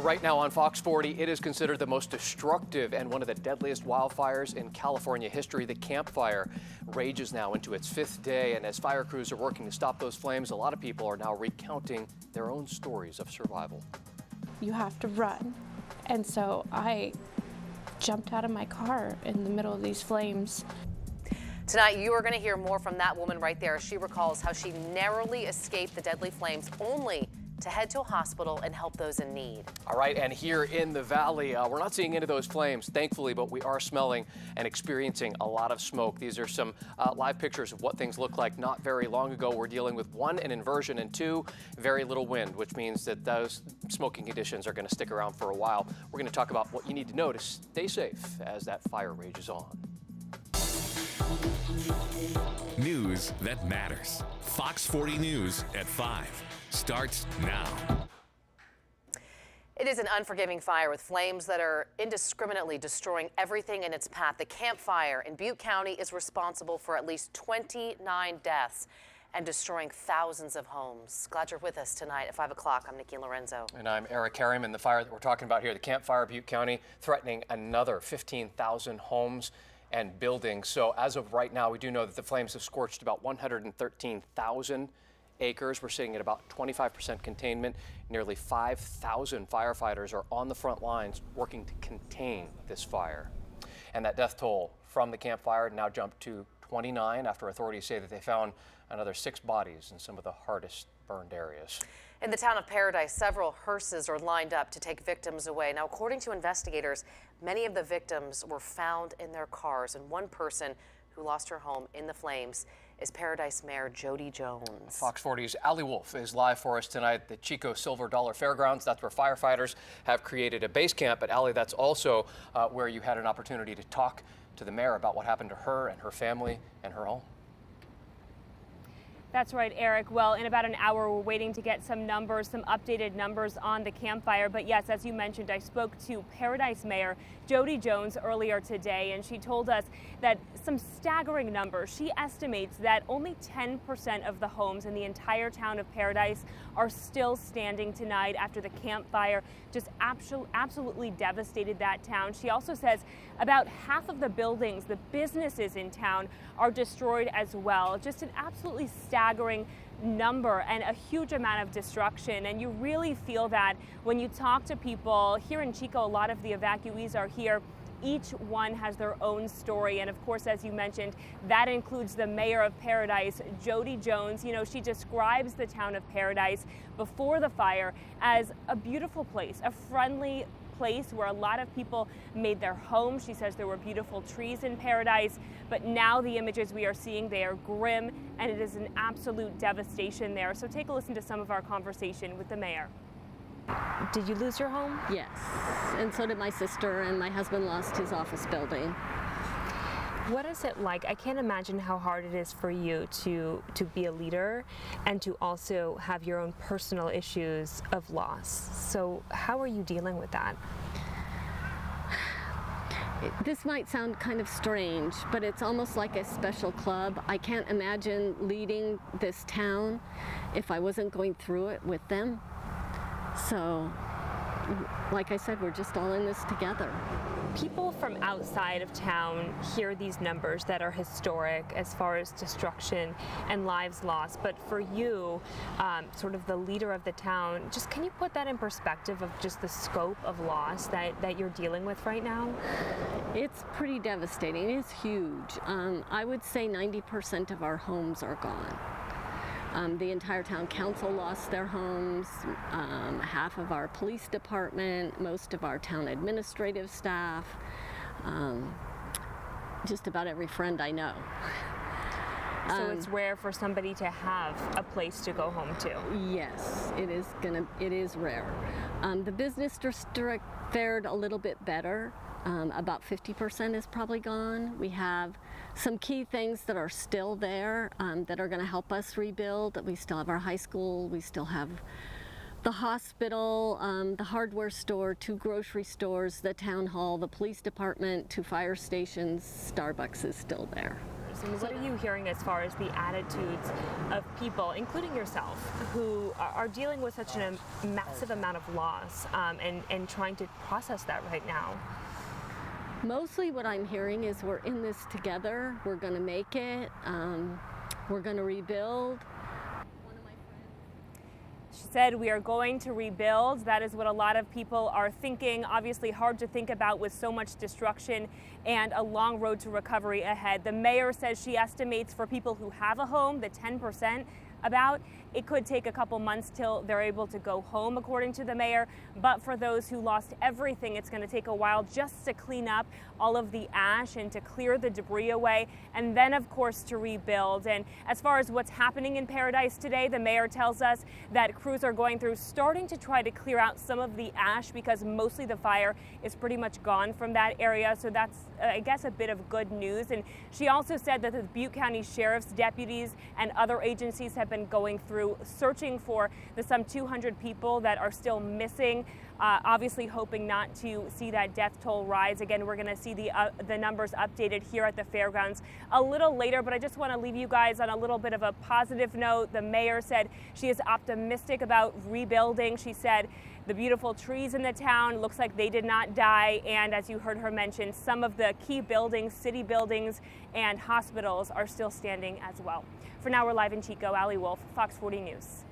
right now on Fox 40, it is considered the most destructive and one of the deadliest wildfires in California history. The Camp Fire rages now into its 5th day, and as fire crews are working to stop those flames, a lot of people are now recounting their own stories of survival. You have to run, and so I jumped out of my car in the middle of these flames. Tonight, you are going to hear more from that woman right there. She recalls how she narrowly escaped the deadly flames, only to head to a hospital and help those in need. All right, and here in the valley, we're not seeing any of those flames, thankfully, but we are smelling and experiencing a lot of smoke. These are some live pictures of what things look like not very long ago. We're dealing with 1, an inversion, and 2, very little wind, which means that those smoking conditions are going to stick around for a while. We're going to talk about what you need to know to stay safe as that fire rages on. News that matters. Fox 40 News at 5 starts now. It is an unforgiving fire with flames that are indiscriminately destroying everything in its path. The Camp Fire in Butte County is responsible for at least 29 deaths and destroying thousands of homes. Glad you're with us tonight at 5 o'clock. I'm Nikki Lorenzo. And I'm Eric Harriman. The fire that we're talking about here, the Camp Fire, Butte County, threatening another 15,000 homes and buildings. So as of right now, we do know that the flames have scorched about 113,000 acres. We're sitting at about 25% containment. Nearly 5,000 firefighters are on the front lines working to contain this fire. And that death toll from the Camp Fire now jumped to 29 after authorities say that they found another 6 bodies in some of the hardest burned areas. In the town of Paradise, several hearses are lined up to take victims away. Now, according to investigators, many of the victims were found in their cars, and one person who lost her home in the flames is Paradise Mayor Jody Jones. Fox 40's Allie Wolf is live for us tonight at the Chico Silver Dollar Fairgrounds. That's where firefighters have created a base camp. But Allie, that's also where you had an opportunity to talk to the mayor about what happened to her and her family and her home. That's right, Eric. Well, in about an hour, we're waiting to get some numbers, some updated numbers on the Camp Fire. But yes, as you mentioned, I spoke to Paradise Mayor Jody Jones earlier today, and she told us that some staggering numbers. She estimates that only 10% of the homes in the entire town of Paradise are still standing tonight after the Camp Fire just absolutely devastated that town. She also says about half of the buildings, the businesses in town, are destroyed as well. Just an absolutely staggering number and a huge amount of destruction. And you really feel that when you talk to people here in Chico. A lot of the evacuees are here. Each one has their own story. And of course, as you mentioned, that includes the mayor of Paradise, Jody Jones. You know, she describes the town of Paradise before the fire as a beautiful place, a friendly place where a lot of people made their homes. She says there were beautiful trees in Paradise, but now the images we are seeing, they are grim, and it is an absolute devastation there. So take a listen to some of our conversation with the mayor. Did you lose your home? Yes, and so did my sister, and my husband lost his office building. What is it like? I can't imagine how hard it is for you to be a leader and to also have your own personal issues of loss. So how are you dealing with that? This might sound kind of strange, but it's almost like a special club. I can't imagine leading this town if I wasn't going through it with them. So, like I said, we're just all in this together. People from outside of town hear these numbers that are historic as far as destruction and lives lost. But for you, sort of the leader of the town, just can you put that in perspective of just the scope of loss that you're dealing with right now? It's pretty devastating. It's huge. I would say 90% of our homes are gone. The entire town council lost their homes, half of our police department, most of our town administrative staff, just about every friend I know. So it's rare for somebody to have a place to go home to. Yes, it is rare. The business district fared a little bit better. About 50% is probably gone. We have some key things that are still there that are going to help us rebuild. We still have our high school, we still have the hospital, the hardware store, 2 grocery stores, the town hall, the police department, 2 fire stations. Starbucks is still there. fires. And what are you hearing as far as the attitudes of people, including yourself, who are dealing with such a massive amount of loss and trying to process that right now? Mostly what I'm hearing is we're in this together. We're going to make it. We're going to rebuild. She said, we are going to rebuild. That is what a lot of people are thinking. Obviously hard to think about with so much destruction and a long road to recovery ahead. The mayor says she estimates for people who have a home, the 10%, about it could take a couple months till they're able to go home, according to the mayor. But for those who lost everything, it's going to take a while just to clean up all of the ash and to clear the debris away, and then of course to rebuild. And as far as what's happening in Paradise today, the mayor tells us that crews are going through, starting to try to clear out some of the ash because mostly the fire is pretty much gone from that area. So that's, I guess, a bit of good news. And she also said that the Butte County Sheriff's deputies and other agencies have been going through searching for the some 200 people that are still missing. Obviously hoping not to see that death toll rise. Again, we're going to see the numbers updated here at the fairgrounds a little later, but I just want to leave you guys on a little bit of a positive note. The mayor said she is optimistic about rebuilding. She said the beautiful trees in the town looks like they did not die, and as you heard her mention, some of the key buildings, city buildings and hospitals are still standing as well. For now, we're live in Chico. Allie Wolf, Fox 40 News.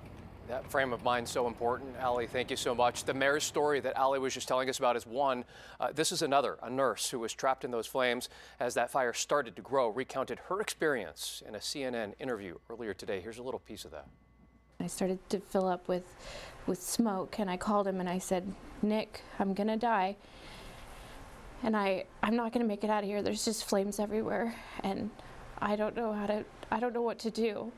That frame of mind so important, Allie. Thank you so much. The mayor's story that Allie was just telling us about is one. This is another, a nurse who was trapped in those flames as that fire started to grow, recounted her experience in a CNN interview earlier today. Here's a little piece of that. I started to fill up with smoke, and I called him and I said, Nick, I'm gonna die, and I'm not gonna make it out of here. There's just flames everywhere, and I don't know what to do.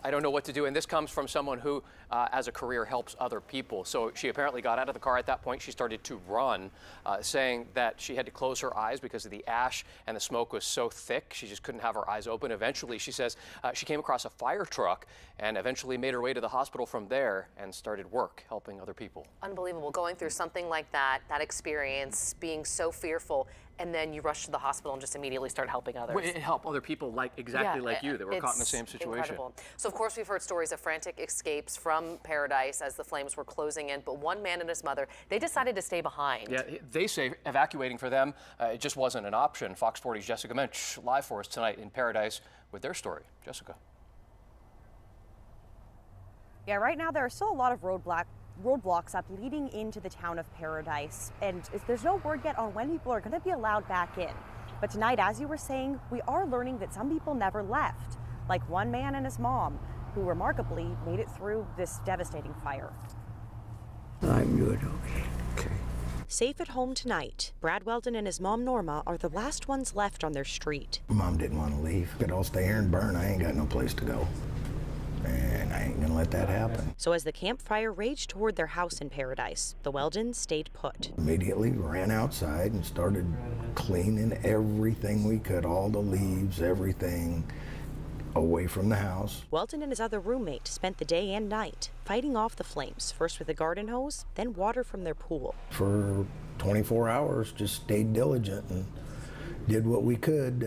I don't know what to do. And this comes from someone who, as a career, helps other people. So she apparently got out of the car at that point. She started to run, saying that she had to close her eyes because of the ash and the smoke was so thick. She just couldn't have her eyes open. Eventually, she says she came across a fire truck and eventually made her way to the hospital from there and started work helping other people. Unbelievable. Going through something like that experience, being so fearful, and then you rush to the hospital and just immediately start helping others. Well, it helped other people like you that were caught in the same situation. Incredible. So of course we've heard stories of frantic escapes from Paradise as the flames were closing in, but one man and his mother, they decided to stay behind. Yeah, they say evacuating for them, it just wasn't an option. Fox 40's Jessica Mensch live for us tonight in Paradise with their story. Jessica. Yeah, right now there are still a lot of roadblocks up leading into the town of Paradise, and there's no word yet on when people are going to be allowed back in. But tonight, as you were saying, we are learning that some people never left, like one man and his mom, who remarkably made it through this devastating fire. I'm good, okay. Safe at home tonight, Brad Weldon and his mom Norma are the last ones left on their street. Mom didn't want to leave. Could all stay here and burn. I ain't got no place to go. And I ain't gonna let that happen. So as the campfire raged toward their house in Paradise, the Weldons stayed put. Immediately ran outside and started cleaning everything we could, all the leaves, everything away from the house. Weldon and his other roommate spent the day and night fighting off the flames, first with a garden hose, then water from their pool. For 24 hours, just stayed diligent and did what we could.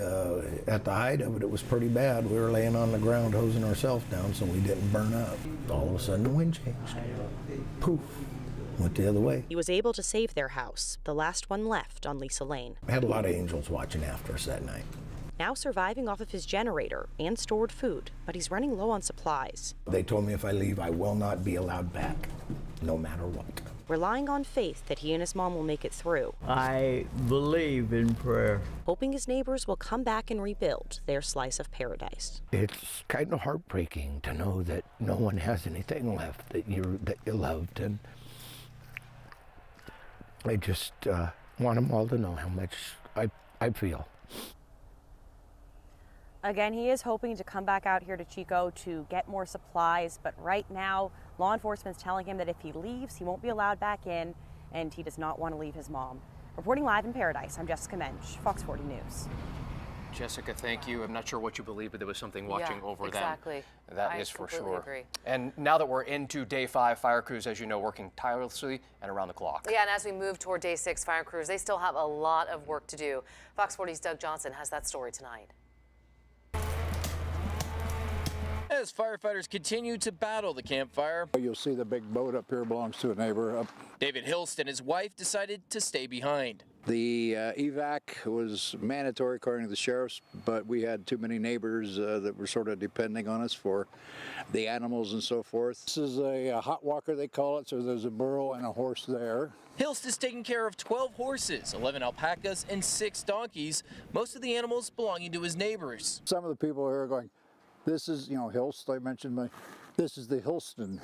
At the height of it, it was pretty bad. We were laying on the ground hosing ourselves down so we didn't burn up. All of a sudden the wind changed. Poof, went the other way. He was able to save their house, the last one left on Lisa Lane. I had a lot of angels watching after us that night. Now surviving off of his generator and stored food, but he's running low on supplies. They told me if I leave, I will not be allowed back, no matter what. Relying on faith that he and his mom will make it through. I believe in prayer. Hoping his neighbors will come back and rebuild their slice of paradise. It's kind of heartbreaking to know that no one has anything left that you loved, and I just want them all to know how much I feel. Again, he is hoping to come back out here to Chico to get more supplies, but right now, law enforcement is telling him that if he leaves, he won't be allowed back in, and he does not want to leave his mom. Reporting live in Paradise, I'm Jessica Mensch, Fox 40 News. Jessica, thank you. I'm not sure what you believe, but there was something watching over exactly. them. That is for sure. Agree. And now that we're into day 5, fire crews, as you know, working tirelessly and around the clock. Yeah, and as we move toward day 6, fire crews, they still have a lot of work to do. Fox 40's Doug Johnson has that story tonight. as firefighters continue to battle the campfire. You'll see the big boat up here belongs to a neighbor. David Hilst and his wife decided to stay behind. The evac was mandatory according to the sheriffs, but we had too many neighbors that were sort of depending on us for the animals and so forth. This is a hot walker, they call it, so there's a burro and a horse there. Hilst is taking care of 12 horses, 11 alpacas, and 6 donkeys, most of the animals belonging to his neighbors. Some of the people here are going, this is, Hilst, I mentioned, this is the Hilston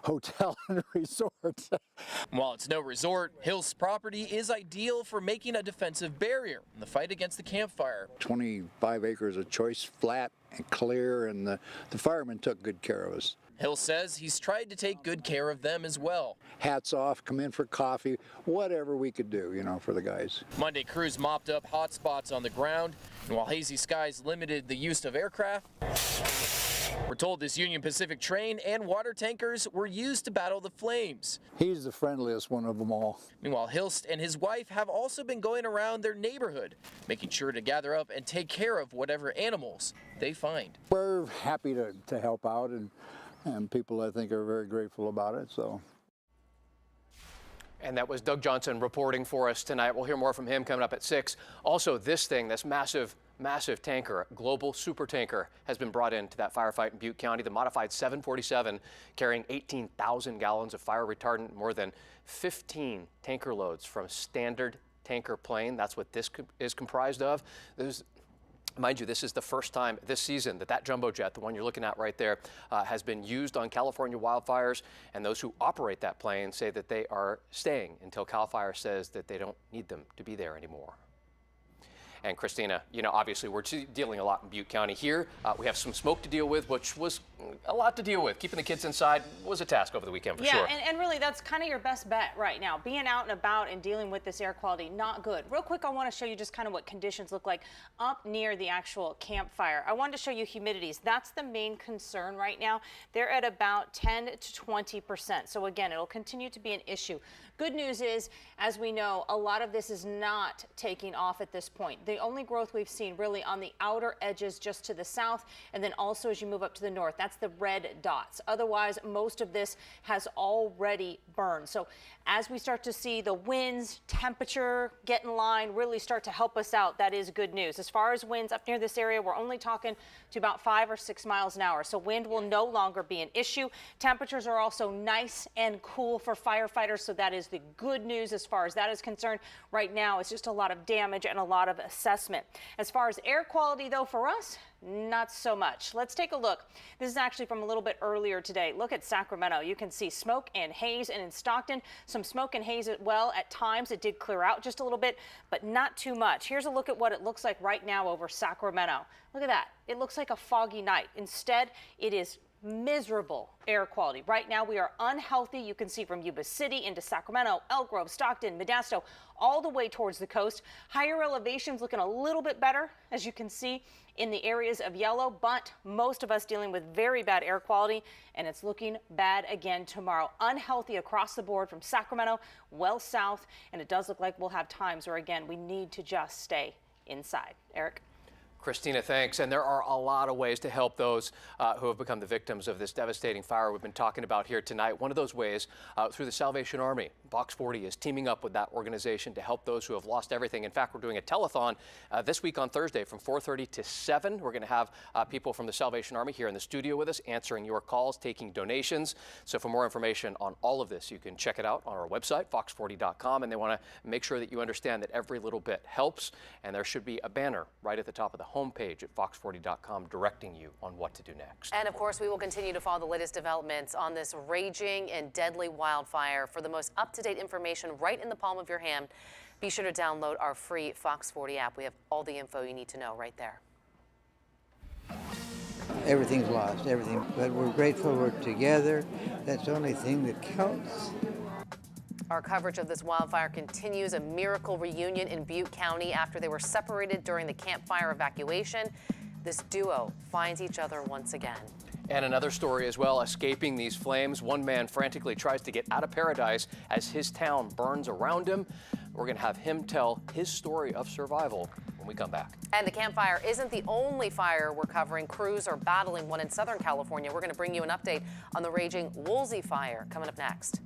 Hotel and Resort. While it's no resort, Hill's property is ideal for making a defensive barrier in the fight against the campfire. 25 acres of choice, flat and clear, and the firemen took good care of us. Hill says he's tried to take good care of them as well. Hats off, come in for coffee, whatever we could do, for the guys. Monday, crews mopped up hot spots on the ground, and while hazy skies limited the use of aircraft, we're told this Union Pacific train and water tankers were used to battle the flames. He's the friendliest one of them all. Meanwhile, Hilst and his wife have also been going around their neighborhood, making sure to gather up and take care of whatever animals they find. We're happy to help out, and people, I think, are very grateful about it. And that was Doug Johnson reporting for us tonight. We'll hear more from him coming up at 6. Also, this massive tanker, global super tanker, has been brought into that firefight in Butte County. The modified 747 carrying 18,000 gallons of fire retardant, more than 15 tanker loads from standard tanker plane. That's what this is comprised of. Mind you, this is the first time this season that jumbo jet, the one you're looking at right there, has been used on California wildfires. And those who operate that plane say that they are staying until CAL FIRE says that they don't need them to be there anymore. And Christina, obviously we're dealing a lot in Butte County here. We have some smoke to deal with, which was a lot to deal with. Keeping the kids inside was a task over the weekend for sure. Yeah, and really that's kind of your best bet right now. Being out and about and dealing with this air quality, not good. Real quick, I want to show you just kind of what conditions look like up near the actual campfire. I wanted to show you humidities. That's the main concern right now. They're at about 10 to 20%. So again, it'll continue to be an issue. Good news is, as we know, a lot of this is not taking off at this point. The only growth we've seen really on the outer edges just to the south, and then also as you move up to the north, that's the red dots. Otherwise, most of this has already burned. So as we start to see the winds, temperature get in line, really start to help us out, that is good news. As far as winds up near this area, we're only talking to about 5 or 6 miles an hour. So wind will no longer be an issue. Temperatures are also nice and cool for firefighters, so that is the good news as far as that is concerned. Right now, it's just a lot of damage and a lot of assessment. As far as air quality, though, for us, not so much. Let's take a look. This is actually from a little bit earlier today. Look at Sacramento. You can see smoke and haze, and in Stockton, some smoke and haze as well. At times, it did clear out just a little bit, but not too much. Here's a look at what it looks like right now over Sacramento. Look at that. It looks like a foggy night. Instead, it is miserable air quality. Right now we are unhealthy. You can see from Yuba City into Sacramento, Elk Grove, Stockton, Modesto, all the way towards the coast. Higher elevations looking a little bit better, as you can see in the areas of yellow, but most of us dealing with very bad air quality, and it's looking bad again tomorrow. Unhealthy across the board from Sacramento well south, and it does look like we'll have times where again we need to just stay inside. Eric. Christina, thanks. And there are a lot of ways to help those who have become the victims of this devastating fire we've been talking about here tonight. One of those ways through the Salvation Army. FOX40 is teaming up with that organization to help those who have lost everything. In fact, we're doing a telethon this week on Thursday from 4:30 to 7. We're going to have people from the Salvation Army here in the studio with us answering your calls, taking donations. So for more information on all of this, you can check it out on our website, fox40.com. And they want to make sure that you understand that every little bit helps. And there should be a banner right at the top of the homepage at fox40.com directing you on what to do next. And of course, we will continue to follow the latest developments on this raging and deadly wildfire. For the most up-to-date information right in the palm of your hand, be sure to download our free FOX40 app. We have all the info you need to know right there. Everything's lost, everything, but we're grateful we're together. That's the only thing that counts. Our coverage of this wildfire continues. A miracle reunion in Butte County after they were separated during the campfire evacuation. This duo finds each other once again. And another story as well, escaping these flames. One man frantically tries to get out of paradise as his town burns around him. We're going to have him tell his story of survival when we come back. And the Camp Fire isn't the only fire we're covering. Crews are battling one in Southern California. We're going to bring you an update on the raging Woolsey fire coming up next.